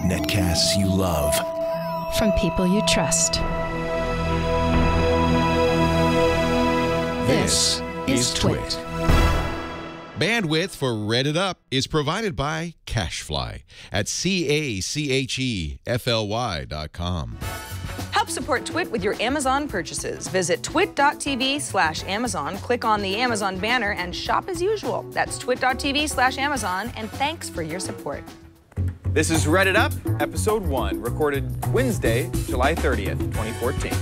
Netcasts you love. From people you trust. This is Twit. Bandwidth for redditUP is provided by Cashfly at CACHEFLY.com. Help support Twit with your Amazon purchases. Visit twit.tv/Amazon, click on the Amazon banner, and shop as usual. That's twit.tv/Amazon, and thanks for your support. This is redditUP, Episode 1, recorded Wednesday, July 30th, 2014.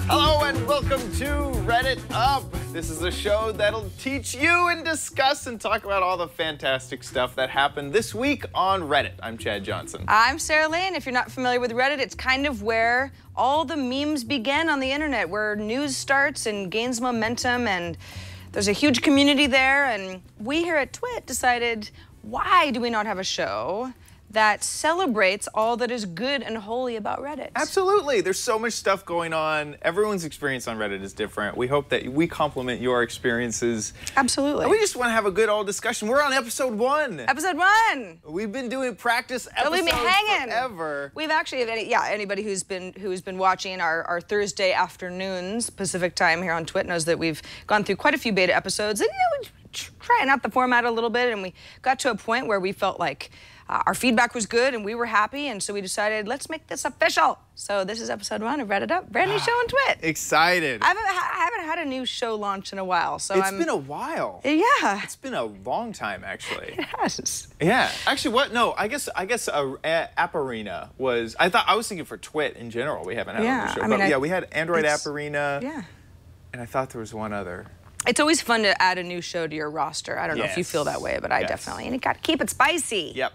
Hello and welcome to redditUP. This is a show that'll teach you and discuss and talk about all the fantastic stuff that happened this week on Reddit. I'm Chad Johnson. I'm Sarah Lane. If you're not familiar with Reddit, it's kind of where all the memes begin on the internet, where news starts and gains momentum, and there's a huge community there. And we here at Twit decided, why do we not have a show that celebrates all that is good and holy about Reddit? Absolutely. There's so much stuff going on. Everyone's experience on Reddit is different. We hope that we complement your experiences. Absolutely. And we just want to have a good old discussion. We're on Episode 1. Episode 1. We've been doing practice episodes Don't leave me hanging. forever. We've actually, anybody who's been watching our Thursday afternoons Pacific time here on Twit knows that we've gone through quite a few beta episodes, and we're trying out the format a little bit, and we got to a point where we felt like our feedback was good and we were happy, and so we decided, let's make this official. So this is Episode 1 of redditUP, brand new show on Twit. Excited. I haven't had a new show launch in a while, so It's been a while. Yeah. It's been a long time, actually. It has. Yeah. Actually, what? No, I guess App Arena was. I was thinking for Twit in general. We haven't had a new show. But we had Android App Arena. Yeah. And I thought there was one other. It's always fun to add a new show to your roster. I don't know if you feel that way, but I definitely. And you got to keep it spicy. Yep.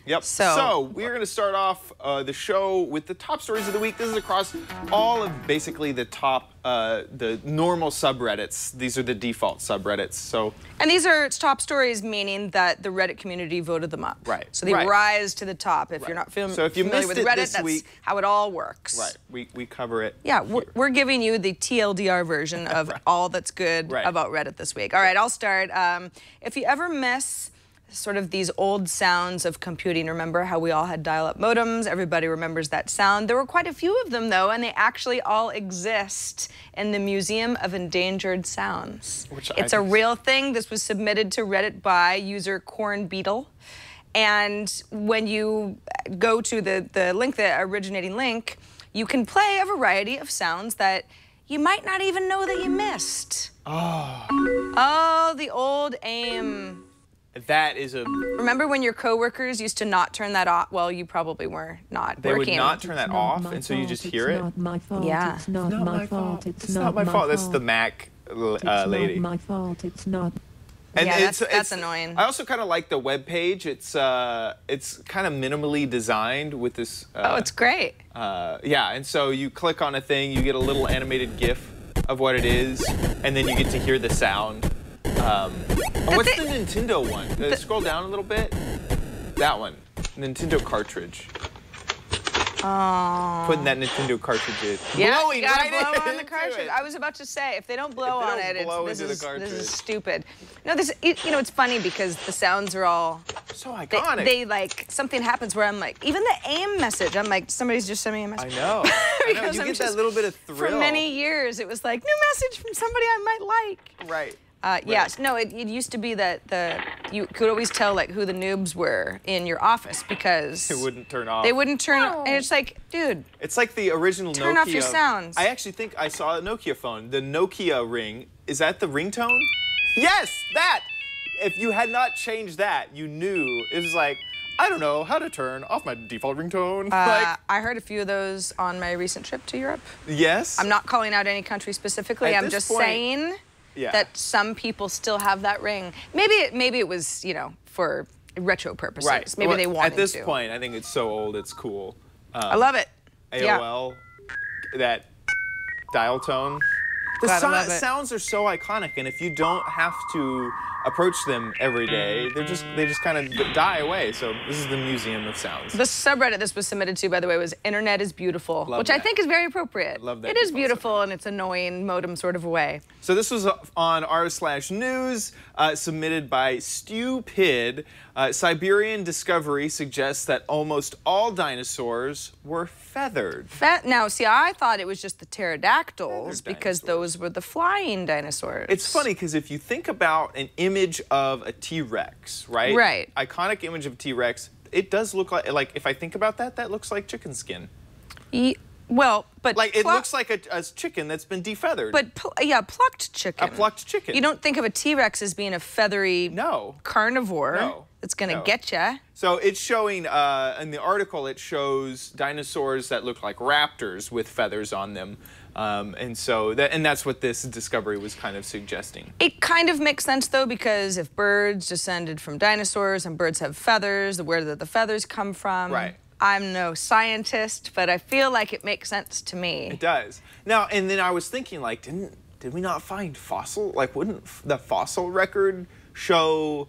Yep. So we're going to start off the show with the top stories of the week. This is across all of basically the top, the normal subreddits. These are the default subreddits. So. And these are top stories, meaning that the Reddit community voted them up. Right. So they rise to the top. If you're not familiar with Reddit, that's how it all works. Right. We cover it. Yeah. We're giving you the TLDR version of all that's good about Reddit this week. All right. I'll start. If you ever miss sort of these old sounds of computing. Remember how we all had dial-up modems? Everybody remembers that sound. There were quite a few of them, though, and they actually all exist in the Museum of Endangered Sounds. It's a real thing. This was submitted to Reddit by user Corn Beetle. And when you go to the link, the originating link, you can play a variety of sounds that you might not even know that you missed. Oh, the old AIM. That is a... Remember when your coworkers used to not turn that off? Well, you probably were not They working. would not turn that off, and so you just hear it? It's not my fault. Yeah. It's not my fault. It's not my fault. That's the Mac lady. It's not my fault. It's not. And yeah, that's annoying. I also kind of like the web page. It's kind of minimally designed with this. Oh, it's great. Yeah, and so you click on a thing, you get a little animated GIF of what it is, and then you get to hear the sound. What's the Nintendo one? Scroll down a little bit. That one, Nintendo cartridge. Oh. Putting that Nintendo cartridge in. Yeah, Blowing you gotta right blow on the cartridge. I was about to say, if they don't blow on it, this is stupid. No, it's funny because the sounds are all so iconic. They like, something happens where I'm like, even the AIM message, I'm like, somebody's just sending me a message. I know. You get that little bit of thrill. For many years, it was like, new message from somebody I might like. Right. Yes, no, it used to be that you could always tell like who the noobs were in your office because it wouldn't turn off. They wouldn't turn off, and it's like, dude. It's like the original Nokia. Turn off your sounds. I actually think I saw a Nokia phone. The Nokia ring. Is that the ringtone? Yes, that. If you had not changed that, you knew it was like, I don't know how to turn off my default ringtone. I heard a few of those on my recent trip to Europe. Yes. I'm not calling out any country specifically. I'm just saying. Yeah. That some people still have that ring. Maybe it was, for retro purposes. Right. Maybe they wanted to. At this point, I think it's so old, it's cool. I love it. AOL, that dial tone. The Gotta love it. sounds are so iconic, and if you don't have to approach them every day, they just kind of die away. So this is the Museum of Sounds. The subreddit this was submitted to, by the way, was Internet is Beautiful, which I think is very appropriate. Love that. It is beautiful in its annoying modem sort of a way. So this was on r/news, submitted by Stupid. Siberian discovery suggests that almost all dinosaurs were feathered. Now, see, I thought it was just the pterodactyls because those were the flying dinosaurs. It's funny because if you think about an image of a T-Rex, right? Right. Iconic image of T-Rex, it does look like if I think about that, that looks like chicken skin. Well, but like it looks like a chicken that's been defeathered. But yeah, plucked chicken. A plucked chicken. You don't think of a T-Rex as being a feathery carnivore that's going to get you. So it's showing, in the article, it shows dinosaurs that look like raptors with feathers on them. And that's what this discovery was kind of suggesting. It kind of makes sense, though, because if birds descended from dinosaurs and birds have feathers, where did the feathers come from? Right. I'm no scientist, but I feel like it makes sense to me. It does. Now, and then I was thinking, like, did we not find fossil? Like, wouldn't the fossil record show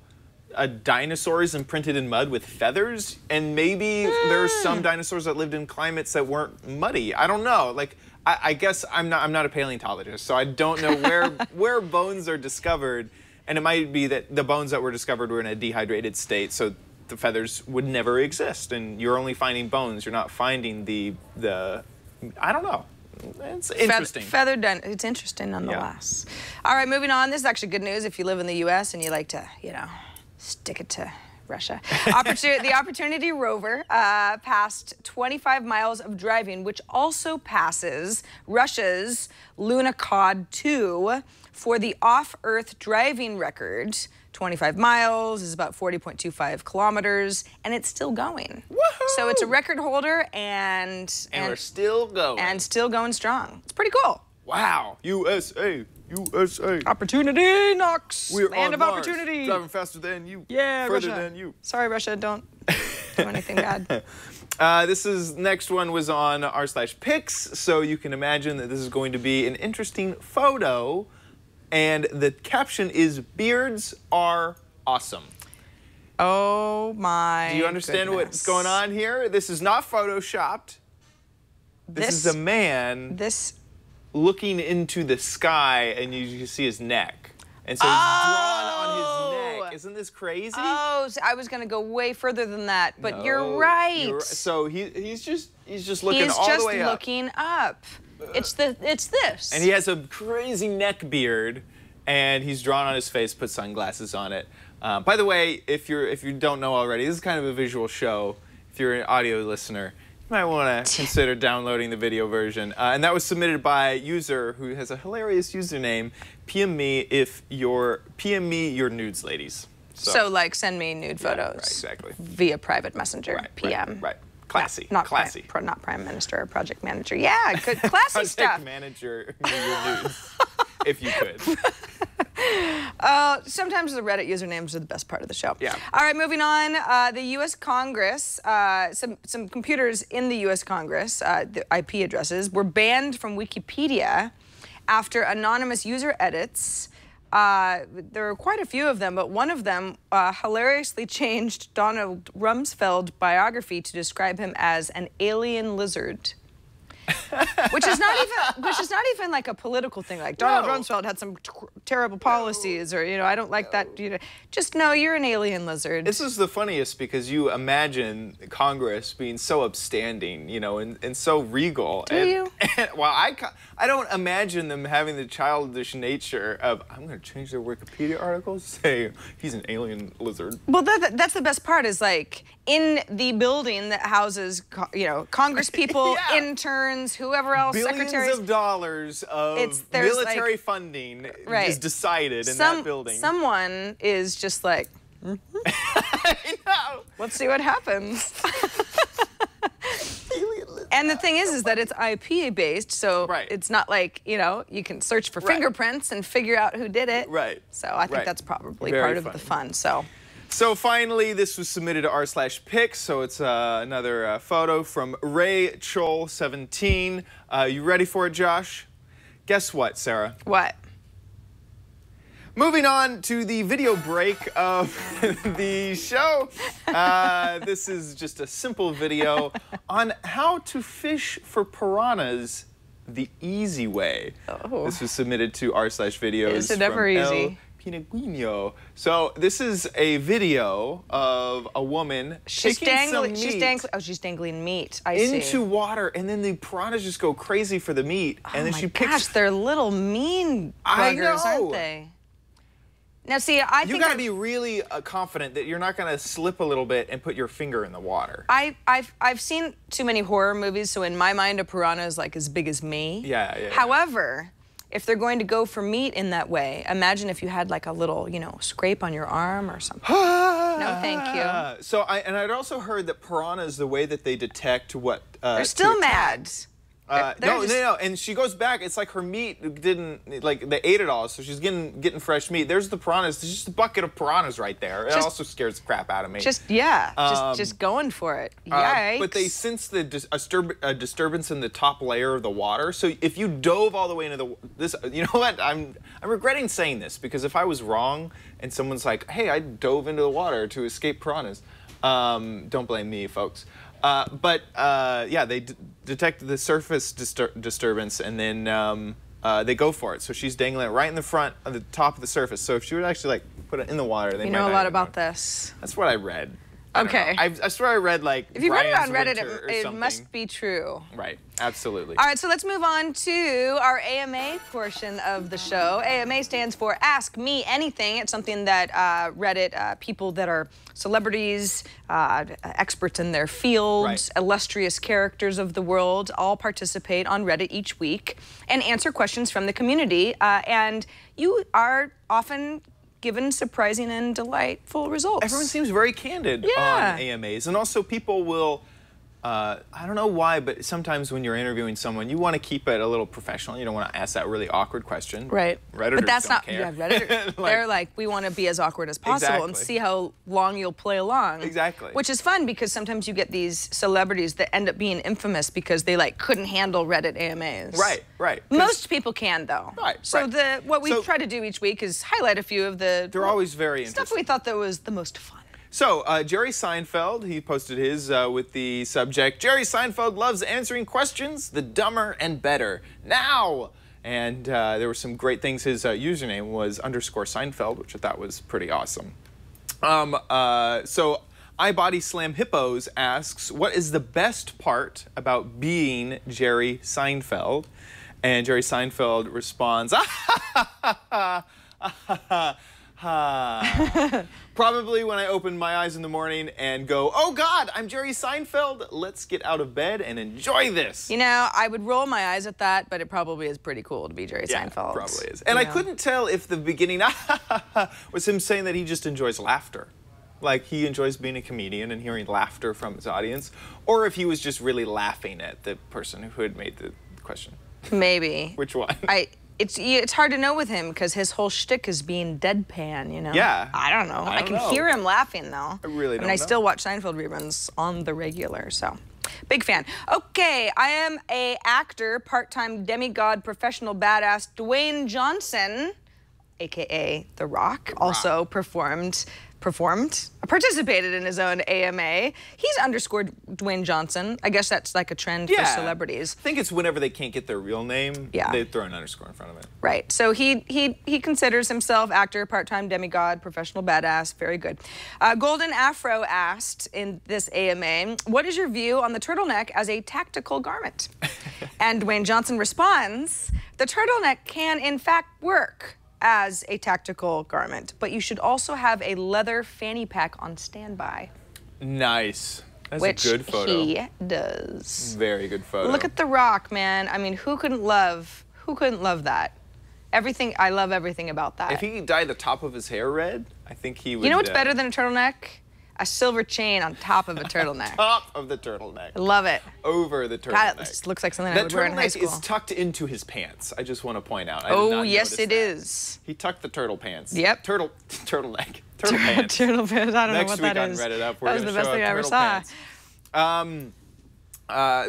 dinosaurs imprinted in mud with feathers? And maybe there's some dinosaurs that lived in climates that weren't muddy. I don't know. Like, I guess I'm not a paleontologist, so I don't know where bones are discovered. And it might be that the bones that were discovered were in a dehydrated state, so the feathers would never exist, and you're only finding bones. You're not finding the I don't know. It's interesting. Feathered dinosaurs. It's interesting nonetheless. Yeah. All right, moving on. This is actually good news if you live in the U.S. and you like to, stick it to Russia. The Opportunity rover passed 25 miles of driving, which also passes Russia's Lunokhod 2 for the off-Earth driving record. 25 miles is about 40.25 kilometers, and it's still going. Woohoo! So it's a record holder, and we're still going. And still going strong. It's pretty cool. Wow. USA. USA. Opportunity knocks. We're Land on of Mars, opportunity. driving faster than you. Yeah, further Russia. than you. Sorry, Russia, don't do anything bad. Next one was on r/pics, so you can imagine that this is going to be an interesting photo. And the caption is, "Beards are awesome." Oh my Do you understand goodness. what's going on here? This is not photoshopped. This is a man looking into the sky, and you can see his neck. And so he's drawn on his neck. Isn't this crazy? Oh, so I was going to go way further than that, but you're right. So he's just looking all the way up. He's just looking up. It's this. And he has a crazy neck beard, and he's drawn on his face, put sunglasses on it. By the way, if you don't know already, this is kind of a visual show. If you're an audio listener, you might want to consider downloading the video version. And that was submitted by a user who has a hilarious username. PM me your nudes, ladies. So like, send me nude photos. Right, exactly. Via private messenger. PM. Right. Classy. Not classy. Not prime minister or project manager. Yeah, good classy stuff. Project manager your nudes, if you could. Sometimes the Reddit usernames are the best part of the show. Yeah. All right, moving on. The U.S. Congress, some computers in the U.S. Congress, the IP addresses, were banned from Wikipedia after anonymous user edits. There are quite a few of them, but one of them hilariously changed Donald Rumsfeld biography to describe him as an alien lizard. which is not even like a political thing. Like Donald Rumsfeld had some terrible policies, or I don't like that. Just know you're an alien lizard. This is the funniest because you imagine Congress being so upstanding, and so regal. Do you? Well, I don't imagine them having the childish nature of I'm going to change their Wikipedia articles to say he's an alien lizard. Well, that's the best part is like in the building that houses Congress people, interns, whoever else, secretaries. Billions of dollars of military funding is decided in that building. Someone is just like, I know. Let's see what happens. And the thing is that it's IP based, so it's not like, you can search for fingerprints and figure out who did it. Right. So I think that's probably part of the fun. So finally, this was submitted to r/pics, so it's another photo from Ray Chol 17. You ready for it, Josh? Guess what, Sarah? What? Moving on to the video break of the show. This is just a simple video on how to fish for piranhas the easy way. Oh. This was submitted to r/videos Is it ever easy? Pinaguino. So this is a video of a woman taking some meat she's dangling meat. into water, and then the piranhas just go crazy for the meat, and then she picks. Gosh, they're little mean buggers, aren't they? Now, see, I think you got to be really confident that you're not going to slip a little bit and put your finger in the water. I've seen too many horror movies, so in my mind, a piranha is like as big as me. Yeah. However, if they're going to go for meat in that way, imagine if you had like a little, scrape on your arm or something. No, thank you. So I'd also heard that piranhas, the way that they detect what they're still mad. No. And she goes back. It's like her meat didn't, like, they ate it all, so she's getting fresh meat. There's the piranhas. There's just a bucket of piranhas right there. It also scares the crap out of me. Just going for it. Yikes. But they sense the disturbance in the top layer of the water. So if you dove all the way into this, you know what? I'm regretting saying this, because if I was wrong and someone's like, hey, I dove into the water to escape piranhas, don't blame me, folks. Yeah, they detect the surface disturbance, and then they go for it. So she's dangling it right in the front of the top of the surface. So if she would actually like put it in the water, they might know a not lot even about this. That's what I read. Okay. I swear I read like. If you read it on Reddit, it must be true. Right. Absolutely. All right, so let's move on to our AMA portion of the show. AMA stands for Ask Me Anything. It's something that Reddit people that are celebrities, experts in their fields, illustrious characters of the world, all participate on Reddit each week and answer questions from the community. And you are often given surprising and delightful results. Everyone seems very candid on AMAs, and also people will, I don't know why, but sometimes when you're interviewing someone, you want to keep it a little professional. You don't want to ask that really awkward question. Right. Redditors but that's don't not, care. Redditors, they're like, we want to be as awkward as possible and see how long you'll play along. Exactly. Which is fun, because sometimes you get these celebrities that end up being infamous because they like couldn't handle Reddit AMAs. Right. Most people can, though. So what we try to do each week is highlight a few of the they're always very stuff interesting. we thought that was the most fun. So, Jerry Seinfeld, he posted his with the subject, Jerry Seinfeld loves answering questions, the dumber and better. Now! And there were some great things. His username was _Seinfeld, which I thought was pretty awesome. So, iBodySlamHippos asks, what is the best part about being Jerry Seinfeld? And Jerry Seinfeld responds, probably when I open my eyes in the morning and go, oh God, I'm Jerry Seinfeld. Let's get out of bed and enjoy this. You know, I would roll my eyes at that, but it probably is pretty cool to be Jerry Seinfeld. Yeah, probably is. And I couldn't tell if the beginning was him saying that he just enjoys laughter. Like he enjoys being a comedian and hearing laughter from his audience, or if he was just really laughing at the person who had made the question. Maybe. Which one? It's hard to know with him because his whole shtick is being deadpan, you know? Yeah. I don't know. I can hear him laughing, though. I really don't know. I still watch Seinfeld reruns on the regular, so. Big fan. Okay, I am a actor, part-time demigod, professional badass, Dwayne Johnson, a.k.a. The Rock, also participated in his own AMA. He's underscored Dwayne Johnson. I guess that's like a trend for celebrities. I think it's whenever they can't get their real name, they throw an underscore in front of it. Right. So he considers himself actor, part-time demigod, professional badass. Very good. Golden Afro asked in this AMA, what is your view on the turtleneck as a tactical garment? And Dwayne Johnson responds, the turtleneck can in fact work as a tactical garment, but you should also have a leather fanny pack on standby. Nice. That's a good photo. Which he does. Very good photo. Look at The Rock, man. I mean, who couldn't love that? Everything, I love everything about that. If he could dye the top of his hair red, I think he would. You know what's better than a turtleneck? A silver chain on top of a turtleneck. Top of the turtleneck. I love it. Over the turtleneck. God, this looks like something I would wear in high school. That turtleneck is tucked into his pants. I just want to point out. Oh, yes, it is. He tucked the turtle pants. Yep. Turtle pants. Turtle pants. I don't know what that is. Next week on redditUP, we're that was the best thing I ever saw.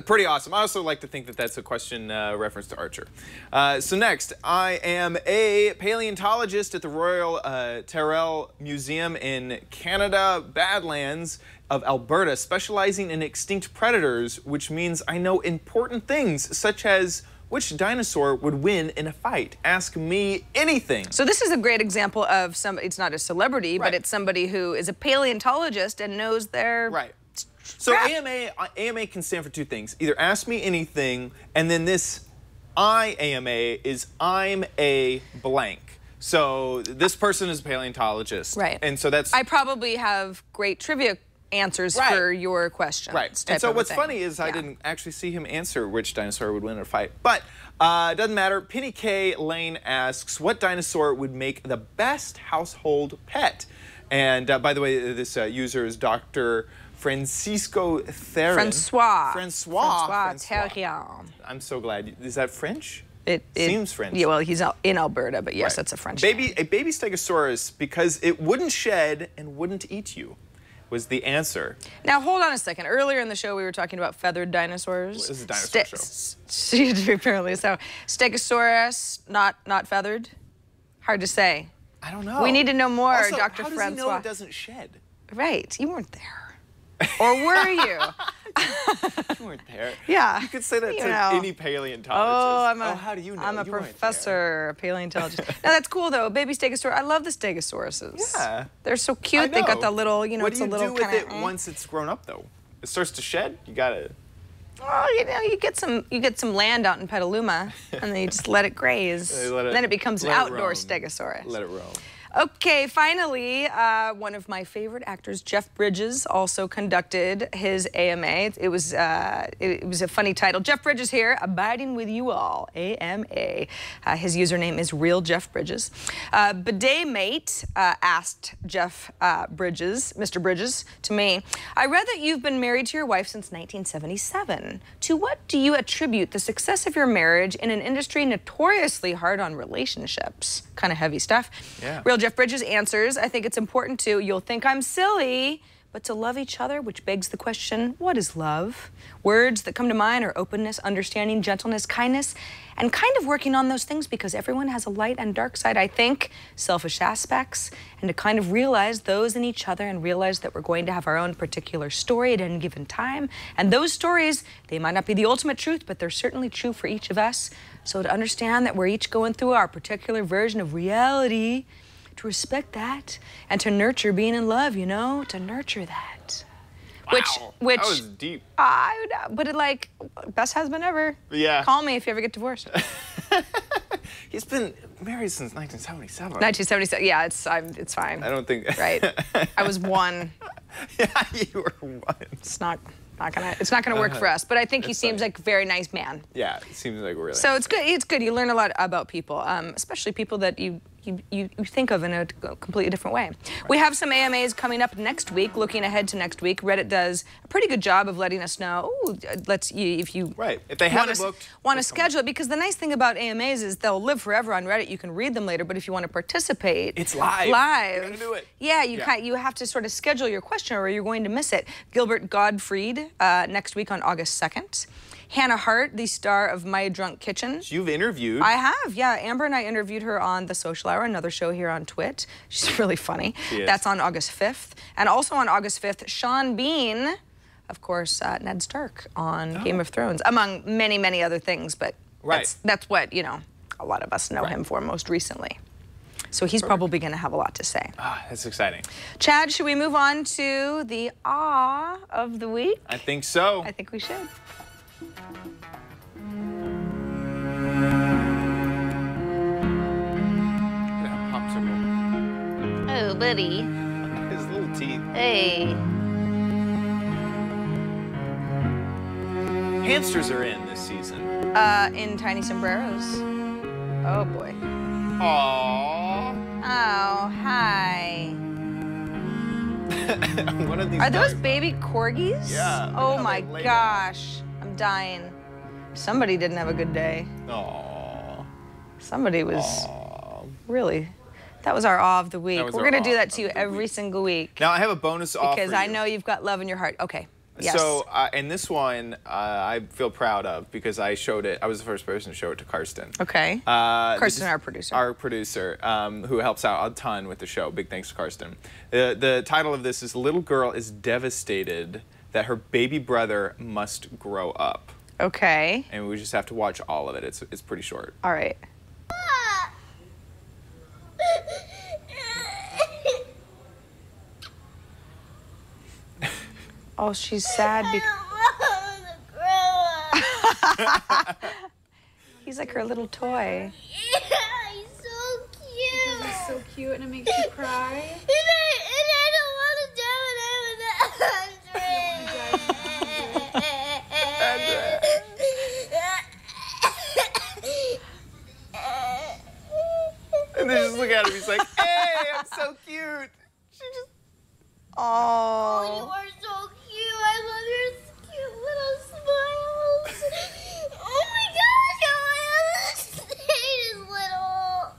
Pretty awesome. I also like to think that that's a question reference to Archer. So next, I am a paleontologist at the Royal Tyrrell Museum in Canada, Badlands of Alberta, specializing in extinct predators, which means I know important things, such as which dinosaur would win in a fight? Ask me anything. So this is a great example of somebody, it's not a celebrity, Right. but it's somebody who is a paleontologist and knows their... Right. So AMA can stand for two things. Either ask me anything, and then this AMA is I'm a blank. So this person is a paleontologist. Right. And so that's... I probably have great trivia answers for your questions. Right. And so what's funny is I didn't actually see him answer which dinosaur would win in a fight. But it doesn't matter. Penny K. Lane asks, what dinosaur would make the best household pet? And by the way, this user is Dr. Francisco Theron. Francois Francois. I'm so glad. Is that French? It seems French. Yeah, well, he's in Alberta, but yes, that's a French name. A baby stegosaurus, because it wouldn't shed and wouldn't eat you, was the answer. Now, hold on a second. Earlier in the show, we were talking about feathered dinosaurs. This is a dinosaur show. Apparently so. Stegosaurus, not feathered? Hard to say. I don't know. We need to know more, also, Dr. how does Francois. he know it doesn't shed? Right. You weren't there. Or were you? You weren't there. Yeah. You could say that to any paleontologist. Oh, how do you know? I'm a professor, a paleontologist. Now, that's cool, though. Baby stegosaurus. I love the stegosauruses. Yeah. They're so cute. They got the little, what it's a little kind of... What do you do with it once it's grown up, though? It starts to shed? You gotta... Well, you get some land out in Petaluma, and then you just let it graze. Then it becomes an outdoor stegosaurus. Let it roam. Okay, finally, one of my favorite actors, Jeff Bridges, also conducted his AMA. It was a funny title. Jeff Bridges here, abiding with you all, AMA. His username is Real Jeff Bridges. Bidet Mate asked Jeff Bridges, Mr. Bridges, to me, I read that you've been married to your wife since 1977. To what do you attribute the success of your marriage in an industry notoriously hard on relationships? Kind of heavy stuff. Yeah. Real Jeff Bridges answers, I think it's important to, you'll think I'm silly, but to love each other, which begs the question, what is love? Words that come to mind are openness, understanding, gentleness, kindness, and kind of working on those things because everyone has a light and dark side, I think, selfish aspects, and to kind of realize those in each other and realize that we're going to have our own particular story at any given time. And those stories, they might not be the ultimate truth, but they're certainly true for each of us. So to understand that we're each going through our particular version of reality, to respect that, and to nurture being in love, to nurture that. Wow, that was deep. But best husband ever. Yeah. Call me if you ever get divorced. He's been married since 1977. 1977, yeah, it's fine. I don't think... Right. I was one. Yeah, you were one. It's not gonna work for us, but I think he seems like a very nice man. Yeah, it seems like we're really... So it's good. It's good. You learn a lot about people, especially people that you think of in a completely different way. We have some AMAs coming up next week. Looking ahead to next week, Reddit does a pretty good job of letting us know. If you if they haven't booked, want to schedule it, because the nice thing about AMAs is they'll live forever on Reddit. You can read them later, but if you want to participate, it's live. You're gonna do it. Yeah, you have to sort of schedule your question, or you're going to miss it. Gilbert Gottfried next week on August 2nd. Hannah Hart, the star of My Drunk Kitchen. You've interviewed. I have, yeah. Amber and I interviewed her on The Social Hour, another show here on Twit. She's really funny. She is. That's on August 5th. And also on August 5th, Sean Bean, of course, Ned Stark on Game of Thrones, among many, many other things. But that's what, a lot of us know him for most recently. So he's probably going to have a lot to say. Ah, that's exciting. Chad, should we move on to the awe of the week? I think so. I think we should. Popsicle. Oh, buddy. His little teeth. Hey. Hamsters are in this season. In tiny sombreros. Oh, boy. Aww. Oh, hi. One of these Are those baby corgis? Yeah. Oh, my gosh. I'm dying. Somebody didn't have a good day. Aww. Somebody was really... That was our awe of the week. We're going to do that to you every single week. Now, I have a bonus offer. Because I know you've got love in your heart. Okay. Yes. So, and this one I feel proud of because I showed it. I was the first person to show it to Karsten. Okay. Karsten, our producer. Our producer, who helps out a ton with the show. Big thanks to Karsten. The title of this is "Little Girl is Devastated That Her Baby Brother Must Grow Up." Okay. And we just have to watch all of it. It's pretty short. All right. Oh, she's sad because he's like her little toy. Yeah, he's so cute. Because he's so cute and it makes you cry. And I don't want to die when I'm 100. And they just look at him. He's like, "Hey, I'm so cute." She just. Oh, you are so cute. I love your cute little smiles. Oh my gosh, how I little.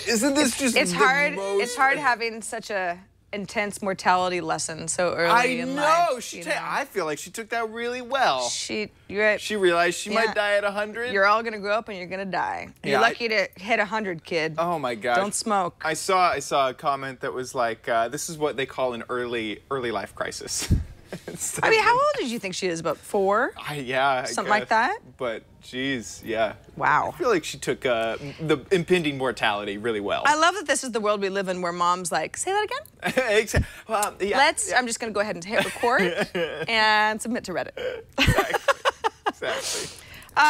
Isn't this just It's the hard. most... It's hard having such a intense mortality lesson so early I in know. life. I feel like she took that really well. You're She realized she Yeah. might die at 100. You're all gonna grow up and you're gonna die. Yeah, You're lucky to hit 100, kid. Oh my gosh. Don't smoke. I saw a comment that was like, "This is what they call an early life crisis." I mean, how old did you think she is? About 4? I Something like guess. that? But geez, yeah. Wow. I feel like she took the impending mortality really well. I love that this is the world we live in, where mom's like, "Say that again." Well, yeah, I'm just gonna go ahead and hit record and submit to Reddit. exactly.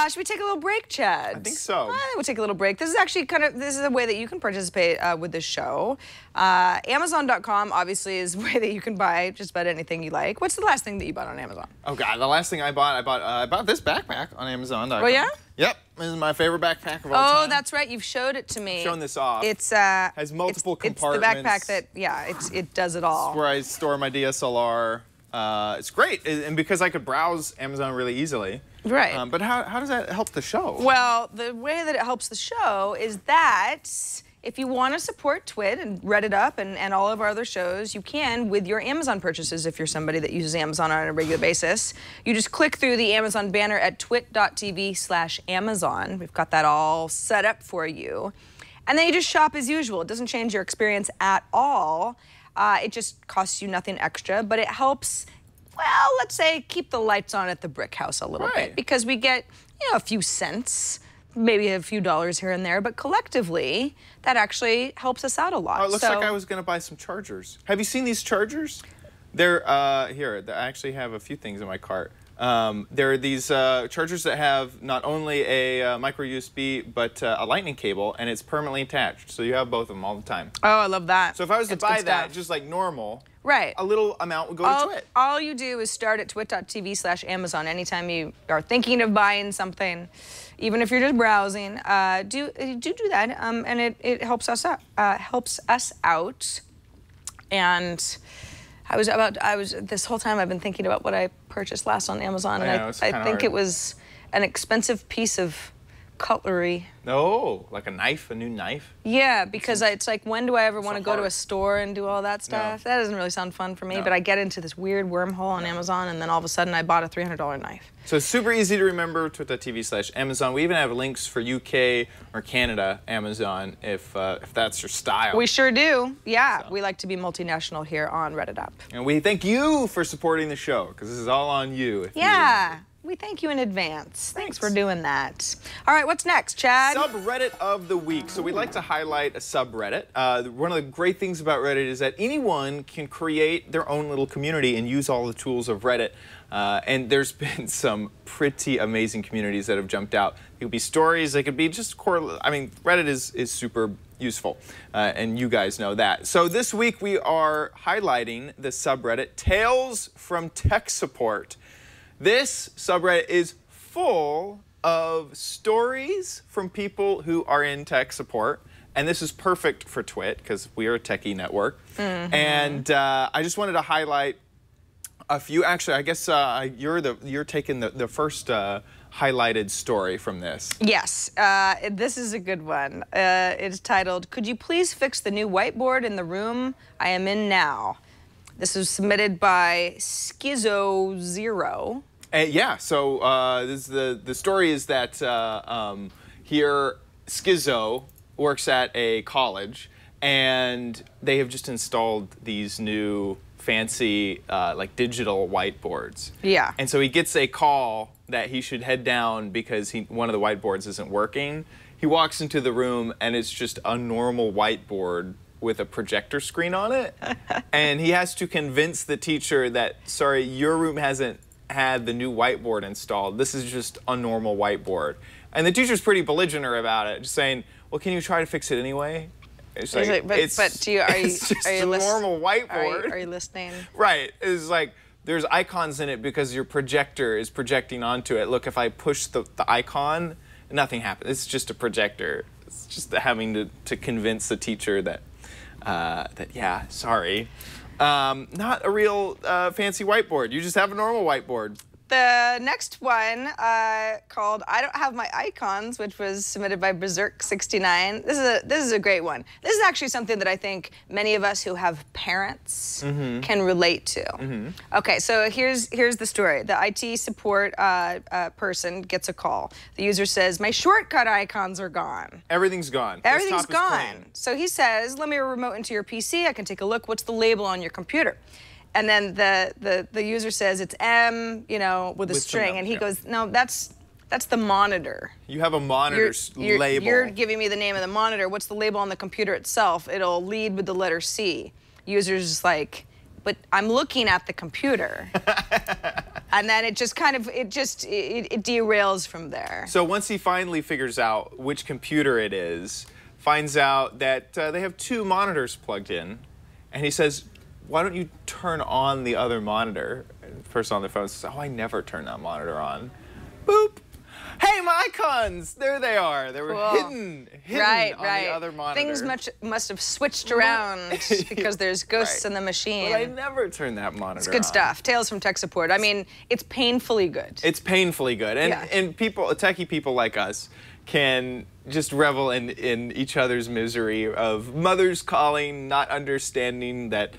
Should we take a little break, Chad? I think so. We'll take a little break. This is actually this is a way that you can participate with this show. Amazon.com obviously is a way that you can buy just about anything you like. What's the last thing that you bought on Amazon? Oh God, the last thing I bought this backpack on Amazon.com. Oh yeah? Yep, this is my favorite backpack of all time. Oh, that's right. You've showed it to me. Shown this off. It's has multiple compartments. It's the backpack that it does it all. It's where I store my DSLR. It's great, and because I could browse Amazon really easily. Right. But how does that help the show? Well, the way that it helps the show is that if you want to support Twit and redditUP and all of our other shows, you can with your Amazon purchases if you're somebody that uses Amazon on a regular basis. You just click through the Amazon banner at twit.tv/Amazon. We've got that all set up for you. And then you just shop as usual. It doesn't change your experience at all. It just costs you nothing extra, but it helps, well, let's say, keep the lights on at the brick house a little bit, because we get, a few cents, maybe a few dollars here and there, but collectively, that actually helps us out a lot. Oh, it looks like I was going to buy some chargers. Have you seen these chargers? They're, here, I actually have a few things in my cart. There are these chargers that have not only a micro USB, but a lightning cable, and it's permanently attached. So you have both of them all the time. Oh, I love that. So if I was to It's buy good that, stuff. just like normal, right, a little amount would go to Twit. All you do is start at twit.tv/Amazon. Anytime you are thinking of buying something, even if you're just browsing, do that, and it helps us out. And this whole time I've been thinking about what I purchased last on Amazon, and I think it was an expensive piece of cutlery. Oh, like a knife, a new knife? Yeah, because it's like, when do I ever want to go to a store and do all that stuff? No. That doesn't really sound fun for me, but I get into this weird wormhole on Amazon, and then all of a sudden I bought a $300 knife. So it's super easy to remember, twit.tv/Amazon. We even have links for UK or Canada Amazon if that's your style. We sure do. Yeah, we like to be multinational here on redditUP. And we thank you for supporting the show, because this is all on you. Yeah. We thank you in advance. Thanks for doing that. All right, what's next, Chad? Subreddit of the week. So we like to highlight a subreddit. One of the great things about Reddit is that anyone can create their own little community and use all the tools of Reddit. And there's been some pretty amazing communities that have jumped out. It could be stories, it could be just Reddit is super useful, and you guys know that. So this week we are highlighting the subreddit Tales from Tech Support. This subreddit is full of stories from people who are in tech support, and this is perfect for Twit because we are a techie network. And I just wanted to highlight A few, actually. I guess you're taking the first highlighted story from this. Yes, this is a good one. It's titled, "Could you please fix the new whiteboard in the room I am in now?" This was submitted by Schizo0. Yeah, so the story is that here Schizo works at a college, and they have just installed these new fancy like digital whiteboards. Yeah. And so he gets a call that he should head down because one of the whiteboards isn't working. He walks into the room, and it's just a normal whiteboard with a projector screen on it. And he has to convince the teacher that, sorry, your room hasn't had the new whiteboard installed. This is just a normal whiteboard. And the teacher's pretty belligerent about it, just saying, well, can you try to fix it anyway? It's like, are you a normal whiteboard. Are you listening? Right. It's like, there's icons in it because your projector is projecting onto it. Look, if I push the icon, nothing happens. It's just a projector. It's just having to convince the teacher that, yeah, sorry. Not a real fancy whiteboard. You just have a normal whiteboard. The next one called "I Don't Have My Icons," which was submitted by Berserk69. This is a great one. This is actually something that I think many of us who have parents can relate to. Okay, so here's the story. The IT support person gets a call. The user says, "My shortcut icons are gone." Everything's gone. Everything's Desktop is gone. clean. So he says, "Let me remote into your PC. I can take a look. What's the label on your computer?" And then the user says it's M, you know, with a string, and he goes, "No, that's the monitor. You have a monitor label. You're giving me the name of the monitor. What's the label on the computer itself? It'll lead with the letter C." User's just like, "But I'm looking at the computer." And then it just kind of it derails from there. So once he finally figures out which computer it is, finds out that they have two monitors plugged in, and he says, "Why don't you turn on the other monitor?" And the person on the phone says, "Oh, I never turn that monitor on." Boop. Hey, my icons! There they are. They were hidden on the other monitor. Things must have switched around because there's ghosts in the machine. But I never turn that monitor on. It's good stuff. Tales from Tech Support. I mean, it's painfully good. It's painfully good. And people, techie people like us, can just revel in each other's misery of mothers calling, not understanding that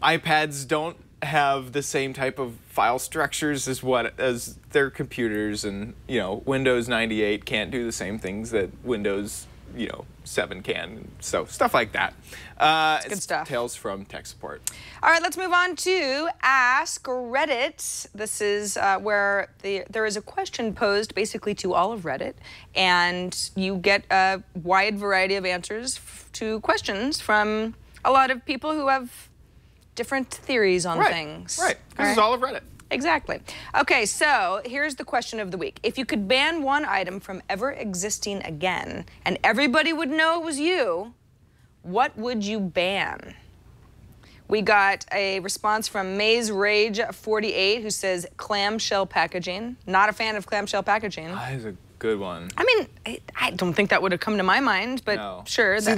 iPads don't have the same type of file structures as their computers, and Windows 98 can't do the same things that Windows 7 can. So stuff like that. It's good stuff. Tales from Tech Support. All right, let's move on to Ask Reddit. This is where there is a question posed basically to all of Reddit, and you get a wide variety of answers to questions from a lot of people who have different theories on things. Right. This is all of Reddit. Exactly. Okay, so here's the question of the week. If you could ban one item from ever existing again, and everybody would know it was you, what would you ban? We got a response from Maze Rage 48, who says clamshell packaging. Not a fan of clamshell packaging. That is a good one. I mean, I don't think that would have come to my mind, but sure. See,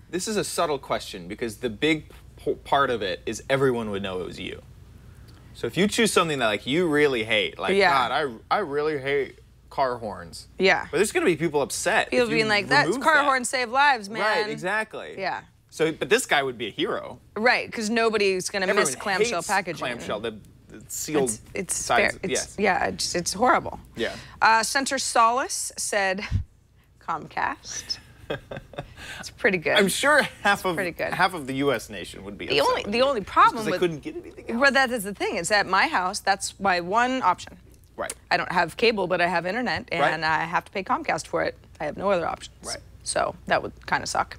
this is a subtle question, because the big part of it is everyone would know it was you. So if you choose something that you really hate, God, I really hate car horns. Yeah. But there's gonna be people upset. People being like, "That's car horns save lives, man." Right, exactly. Yeah. So, but this guy would be a hero. Right, because nobody's gonna miss clamshell packaging. Clamshell, the sealed sides. It's horrible. Yeah. Center Solace said Comcast. It's pretty good. I'm sure half of the U.S. nation would be the only problem with they couldn't get anything else. Well, that is the thing. It's at my house. That's my one option. Right. I don't have cable, but I have internet, and I have to pay Comcast for it. I have no other options. Right. So that would kind of suck.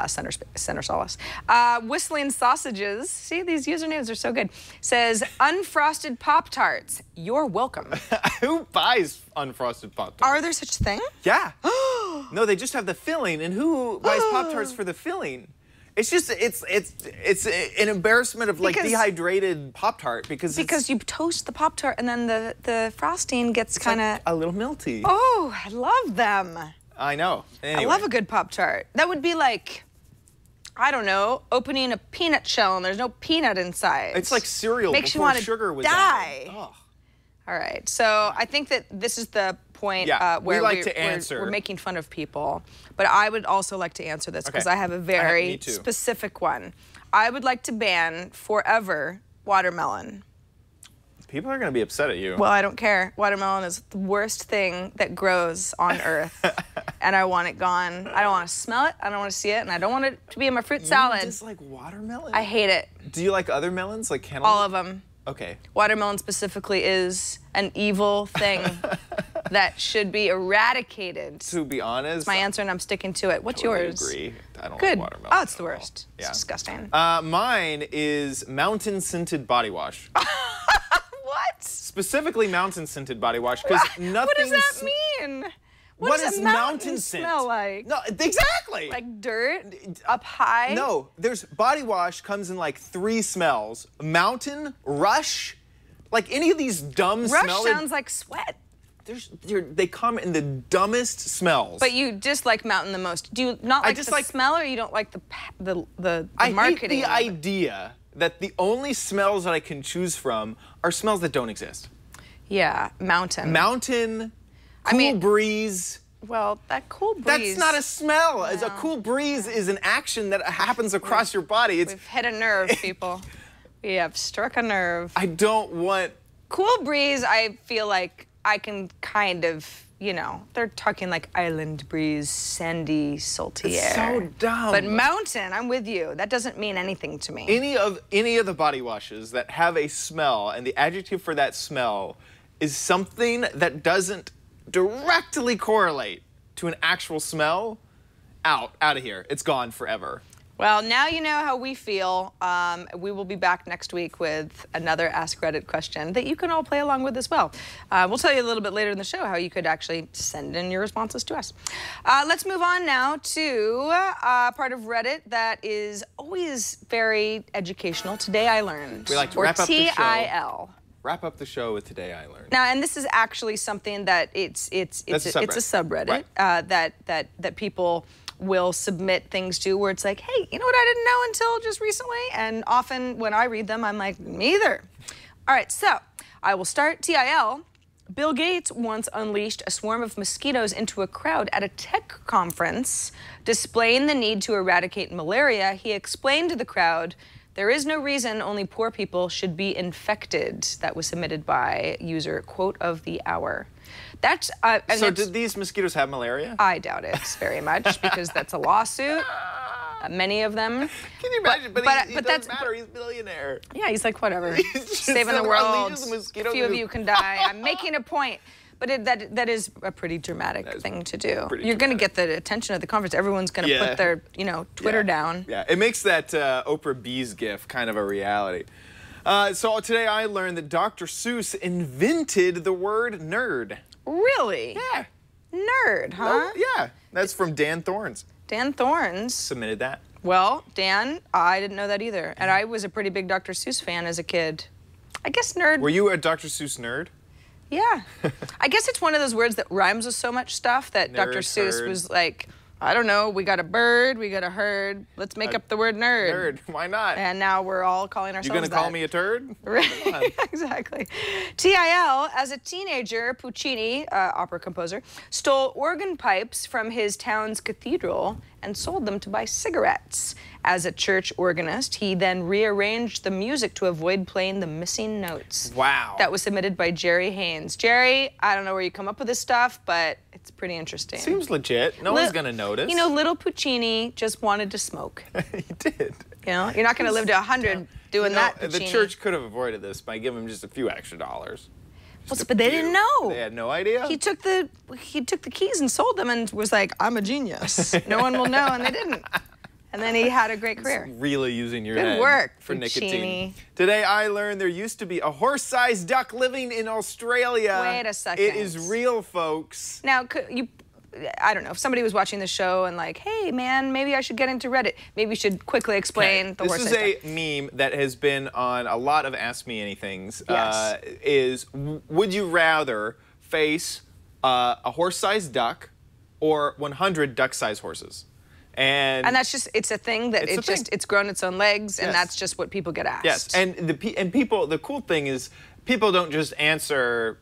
Center Solace. Whistling Sausages. See, these usernames are so good. Says unfrosted Pop-Tarts. You're welcome. Who buys unfrosted Pop-Tarts? Are there such a thing? Yeah. No, they just have the filling, and who buys Pop-Tarts for the filling? It's just it's an embarrassment of dehydrated Pop-Tart because you toast the Pop-Tart and then the frosting gets kind of a little melty. Oh, I love them. I know. Anyway. I love a good Pop-Tart. That would be like I don't know, opening a peanut shell and there's no peanut inside. It's like cereal Makes before you sugar was die. added. Ugh. All right, so I think that this is the point where we like to answer. We're making fun of people. But I would also like to answer this because I have a me very too. specific one. I would like to ban forever watermelon. People are going to be upset at you. Well, I don't care. Watermelon is the worst thing that grows on Earth. And I want it gone. I don't want to smell it. I don't want to see it. And I don't want it to be in my fruit salad. You dislike watermelon? I hate it. Do you like other melons, like cantaloupe? All of them. Okay. Watermelon specifically is an evil thing that should be eradicated. To be honest, that's my answer, and I'm sticking to it. What's yours? Agree. I don't Good. like watermelon. Oh, it's the worst. Yeah. It's disgusting. Mine is mountain scented body wash. What? Specifically mountain scented body wash because nothing. What does that mean? What does a mountain scent smell like? No, exactly. Like dirt up high? No, there's body wash comes in like 3 smells. Mountain, rush, like any of these dumb Rush smells. sounds like sweat. They come in the dumbest smells. But you dislike mountain the most. Do you not like the smell, or you don't like the marketing? I hate the idea that the only smells that I can choose from are smells that don't exist. Yeah, mountain. Mountain, cool breeze. Well, that cool breeze. That's not a smell. No. A cool breeze is an action that happens across your body. We've hit a nerve, people. We have struck a nerve. I don't want... Cool breeze, I feel like I can kind of, you know, they're talking like island breeze, sandy, salty air. It's so dumb. But mountain, I'm with you. That doesn't mean anything to me. Any of the body washes that have a smell, and the adjective for that smell is something that doesn't directly correlate to an actual smell, out of here. It's gone forever. Well, now you know how we feel. We will be back next week with another Ask Reddit question that you can all play along with as well. We'll tell you a little bit later in the show how you could actually send in your responses to us. Let's move on now to a part of Reddit that is always very educational. Today I Learned. We like to wrap up the show. TIL. Wrap up the show with Today I Learned. Now, and this is actually something that it's a subreddit right. that people will submit things to where it's like, hey, you know what I didn't know until just recently? And often when I read them, I'm like, me either. All right, so I will start TIL. Bill Gates once unleashed a swarm of mosquitoes into a crowd at a tech conference. Displaying the need to eradicate malaria, he explained to the crowd, there is no reason only poor people should be infected. That was submitted by user Quote of the Hour. That's so did these mosquitoes have malaria? I doubt it very much because that's a lawsuit. Many of them. Can you imagine? But it doesn't matter. He's a billionaire. Yeah, he's like, whatever. Saving the world. A few of you can die. I'm making a point. But that is a pretty dramatic thing to do. You're going to get the attention of the conference. Everyone's going to put their, Twitter down. Yeah, it makes that Oprah Bees gif kind of a reality. So today I learned that Dr. Seuss invented the word nerd. Really? Yeah. Nerd, huh? Yeah, that's from Dan Thorns. Dan Thorns submitted that. Well, Dan, I didn't know that either. And I was a pretty big Dr. Seuss fan as a kid. I guess nerd. Were you a Dr. Seuss nerd? Yeah. I guess it's one of those words that rhymes with so much stuff that Nerd, Dr. Seuss herd. Was like, I don't know, we got a bird, we got a herd, let's make up the word nerd. Nerd, why not? And now we're all calling ourselves You gonna call me a turd? Right, exactly. TIL, as a teenager, Puccini, opera composer, stole organ pipes from his town's cathedral and sold them to buy cigarettes. As a church organist, he then rearranged the music to avoid playing the missing notes. Wow. That was submitted by Jerry Haynes. Jerry, I don't know where you come up with this stuff, but it's pretty interesting. Seems legit. No one's gonna notice. You know, little Puccini just wanted to smoke. He did. You know, you're not gonna live to 100 doing that, Puccini. The church could have avoided this by giving him just a few extra dollars. But they didn't know. They had no idea. He took the keys and sold them and was like, I'm a genius. No one will know, and they didn't. And then he had a great career. It's really using your Good head work, for Puccini. nicotine. Today I learned there used to be a horse-sized duck living in Australia. Wait a second. It is real, folks. Now, I don't know, if somebody was watching the show and like, hey, man, maybe I should get into Reddit. Maybe you should quickly explain the horse-sized duck. This is a meme that has been on a lot of Ask Me Anythings. Yes. Would you rather face a horse-sized duck or 100 duck-sized horses? And that's just, it's a thing that it's grown its own legs, and that's just what people get asked. Yes, and people, the cool thing is people don't just answer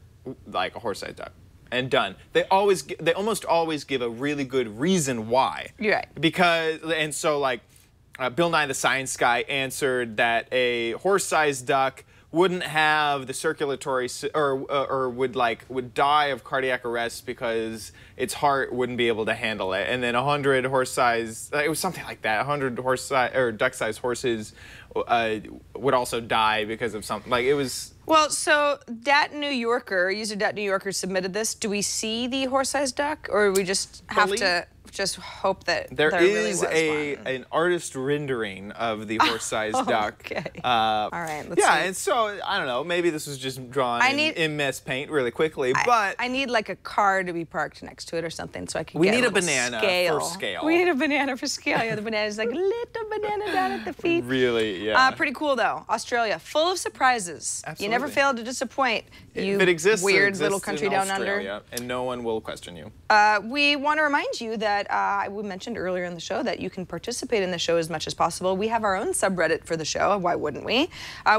like a horse-sized duck and done. They almost always give a really good reason why. You're right. Because, and so like Bill Nye the Science Guy answered that a horse-sized duck wouldn't have the circulatory or would die of cardiac arrest because its heart wouldn't be able to handle it. And then 100 horse-sized, it was something like that. 100 horse-sized or duck-sized horses would also die because of something. Like it was. Well, so user New Yorker submitted this. Do we see the horse-sized duck, or we just have to just hope that there is really an artist rendering of the horse-sized duck? Okay. All right. Let's see. And so I don't know. Maybe this was just drawn in MS Paint really quickly, but I need like a car to be parked next to it or something so I can. We get need a banana scale. for scale. We need a banana for scale. Yeah, the banana's like a little banana down at the feet. Really, yeah. Pretty cool though. Australia, full of surprises. Absolutely. You never fail to disappoint. If it exists, weird it exists little country in down Australia, under. and no one will question you. We want to remind you that we mentioned earlier in the show that you can participate in the show as much as possible. We have our own subreddit for the show. Why wouldn't we?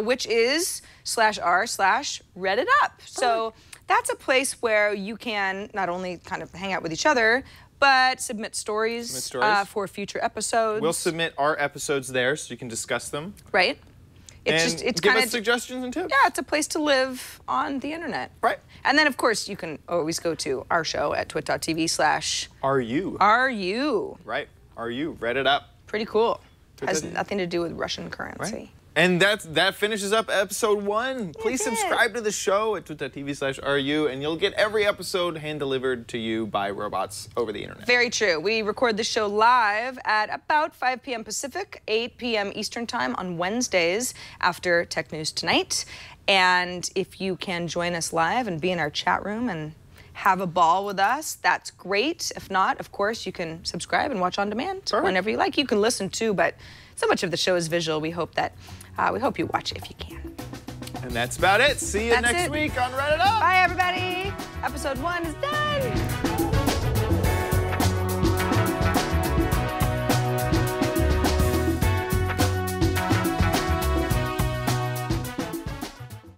Which is /r/redditUP. So that's a place where you can not only kind of hang out with each other, but submit stories. For future episodes. We'll submit our episodes there so you can discuss them. Right. It's give us suggestions and tips. Yeah, it's a place to live on the internet. Right. And then, of course, you can always go to our show at twit.tv/RU. RU. Right. RU. redditUP. Pretty cool. Has nothing to do with Russian currency. Right. And that finishes up episode 1. Please subscribe to the show at twit.tv/RU, and you'll get every episode hand-delivered to you by robots over the internet. Very true. We record the show live at about 5 p.m. Pacific, 8 p.m. Eastern Time on Wednesdays after Tech News Tonight. And if you can join us live and be in our chat room and have a ball with us, that's great. If not, of course, you can subscribe and watch on demand whenever you like. You can listen too, but so much of the show is visual. We hope you watch it if you can. And that's about it. See you next week on redditUP. Bye, everybody. Episode 1 is done.